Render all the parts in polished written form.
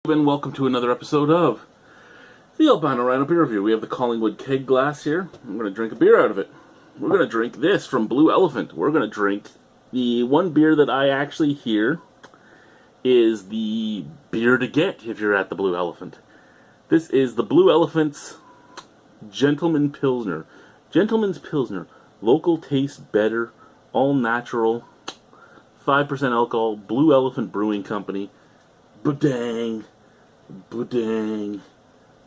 And welcome to another episode of the Albino Rhino Beer Review. We have the Collingwood keg glass here. I'm going to drink a beer out of it. We're going to drink this from Blue Elephant. We're going to drink the one beer that I actually hear is the beer to get if you're at the Blue Elephant. This is the Blue Elephant's Gentleman Pilsner. Gentleman's Pilsner. Local taste better. All natural. 5% alcohol. Blue Elephant Brewing Company. Badang. Badang.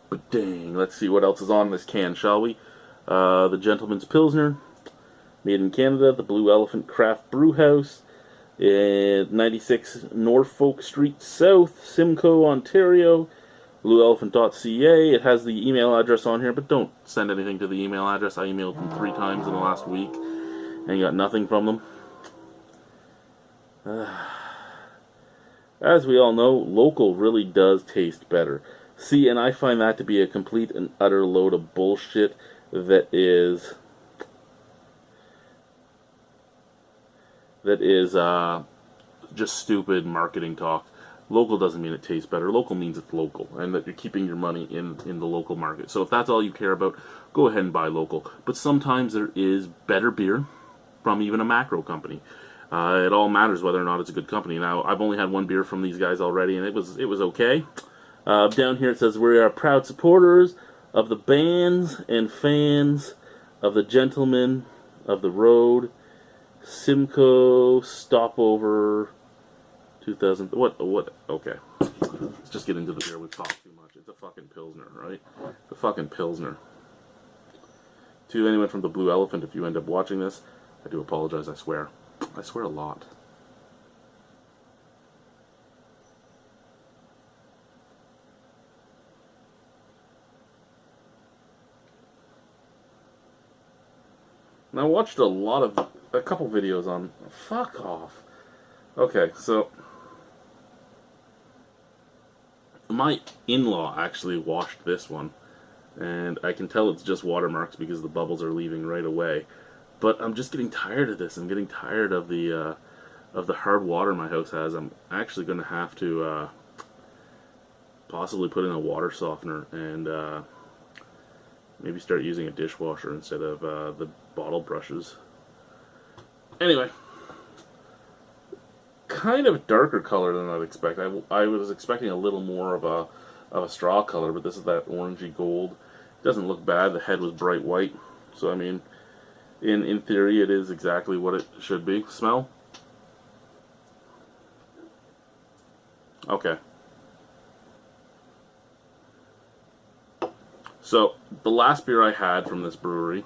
Badang. Let's see what else is on this can, shall we? The Gentleman's Pilsner. Made in Canada. The Blue Elephant Craft Brew House. 96 Norfolk Street South, Simcoe, Ontario. BlueElephant.ca. It has the email address on here, but don't send anything to the email address. I emailed them 3 times in the last week and got nothing from them. As we all know, local really does taste better. See, and I find that to be a complete and utter load of bullshit that is just stupid marketing talk. Local doesn't mean it tastes better. Local means it's local, and that you're keeping your money in the local market. So if that's all you care about, go ahead and buy local. But sometimes there is better beer from even a macro company. It all matters whether or not it's a good company. Now, I've only had one beer from these guys already, and it was okay. Down here it says, we are proud supporters of the bands and fans of the Gentlemen of the Road, Simcoe, Stopover, 2000, what, okay. Let's just get into the beer. We've talked too much. It's a fucking Pilsner, right? The fucking Pilsner. To anyone from the Blue Elephant, if you end up watching this, I do apologize, I swear. I swear a lot. And I watched a couple videos on, fuck off. Okay, so my in-law actually washed this one, and I can tell it's just watermarks because the bubbles are leaving right away. But I'm just getting tired of this. I'm getting tired of the hard water my house has. I'm actually going to have to possibly put in a water softener and maybe start using a dishwasher instead of the bottle brushes. Anyway, kind of darker color than I'd expect. I was expecting a little more of a straw color, but this is that orangey gold. It doesn't look bad. The head was bright white, so I mean, in theory, it is exactly what it should be. Smell? Okay. So, the last beer I had from this brewery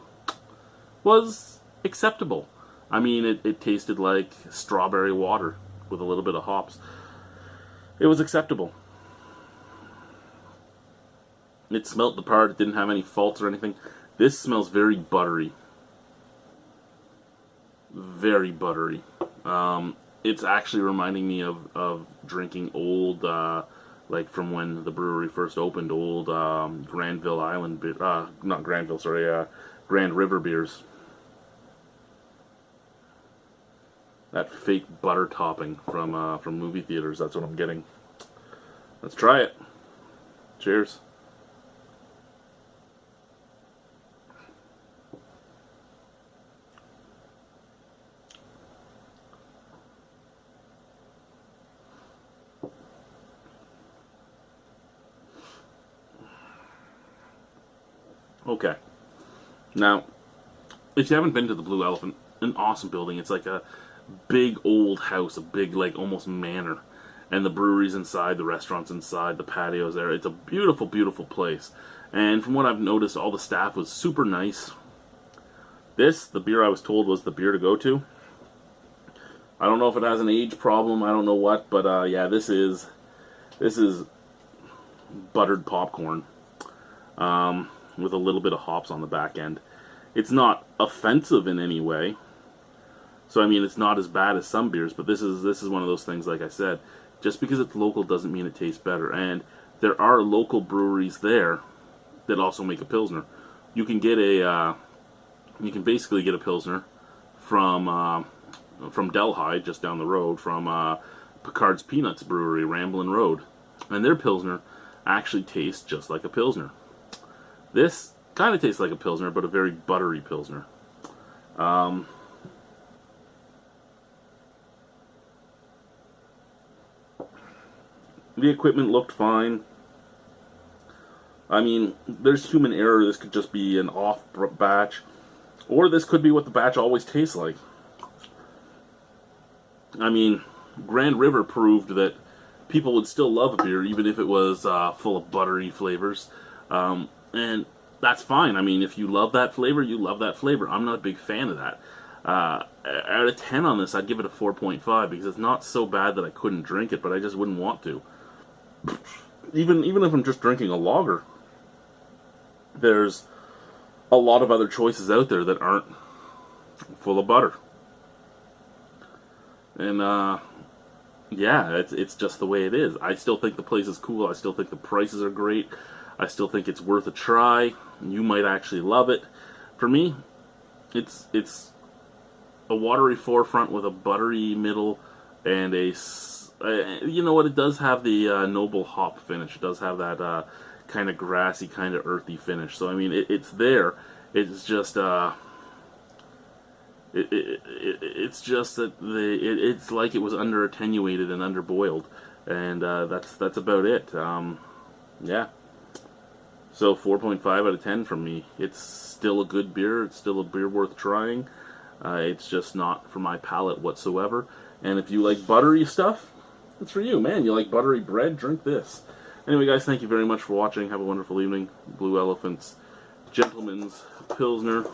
was acceptable. I mean, it tasted like strawberry water with a little bit of hops. It was acceptable. It smelt the part. It didn't have any faults or anything. This smells very buttery. Very buttery. It's actually reminding me of drinking old, like from when the brewery first opened, old Granville Island, not Granville, sorry, Grand River beers. That fake butter topping from movie theaters, that's what I'm getting. Let's try it. Cheers. Okay. Now, if you haven't been to the Blue Elephant, an awesome building. It's like a big old house, a big, like, almost manor. And the brewery's inside, the restaurant's inside, the patio's there. It's a beautiful, beautiful place. And from what I've noticed, all the staff was super nice. The beer I was told was the beer to go to. I don't know if it has an age problem, I don't know what, but yeah, this is buttered popcorn. With a little bit of hops on the back end. It's not offensive in any way. So I mean, it's not as bad as some beers, but this is one of those things, like I said, just because it's local doesn't mean it tastes better. And there are local breweries there that also make a Pilsner. You can basically get a Pilsner from Delhi, just down the road, from Picard's Peanuts Brewery, Ramblin' Road. And their Pilsner actually tastes just like a Pilsner. This kind of tastes like a Pilsner, but a very buttery Pilsner. The equipment looked fine. I mean, there's human error. This could just be an off batch, or this could be what the batch always tastes like. I mean, Grand River proved that people would still love a beer even if it was full of buttery flavors, and that's fine. I mean, if you love that flavor, you love that flavor. I'm not a big fan of that. Out of 10 on this, I'd give it a 4.5 because it's not so bad that I couldn't drink it, but I just wouldn't want to. Even if I'm just drinking a lager, there's a lot of other choices out there that aren't full of butter. And yeah, it's just the way it is. I still think the place is cool. I still think the prices are great. I still think it's worth a try. You might actually love it. For me, it's a watery forefront with a buttery middle and a you know what, it does have the noble hop finish. It does have that kind of grassy, kind of earthy finish. So I mean, it's there. It's just it's just that it's like it was under attenuated and under boiled, and that's about it. Yeah. So 4.5 out of 10 from me. It's still a good beer. It's still a beer worth trying. It's just not for my palate whatsoever. And if you like buttery stuff, it's for you, man. You like buttery bread? Drink this. Anyway, guys, thank you very much for watching. Have a wonderful evening. Blue Elephant's Gentleman's Pilsner.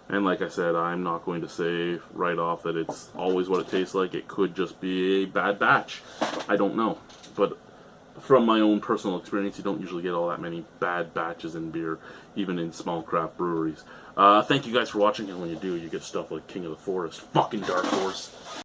And like I said, I'm not going to say right off that it's always what it tastes like. It could just be a bad batch. I don't know. But from my own personal experience, you don't usually get all that many bad batches in beer, even in small craft breweries. Thank you guys for watching, and when you do, you get stuff like King of the Forest, fucking Dark Horse.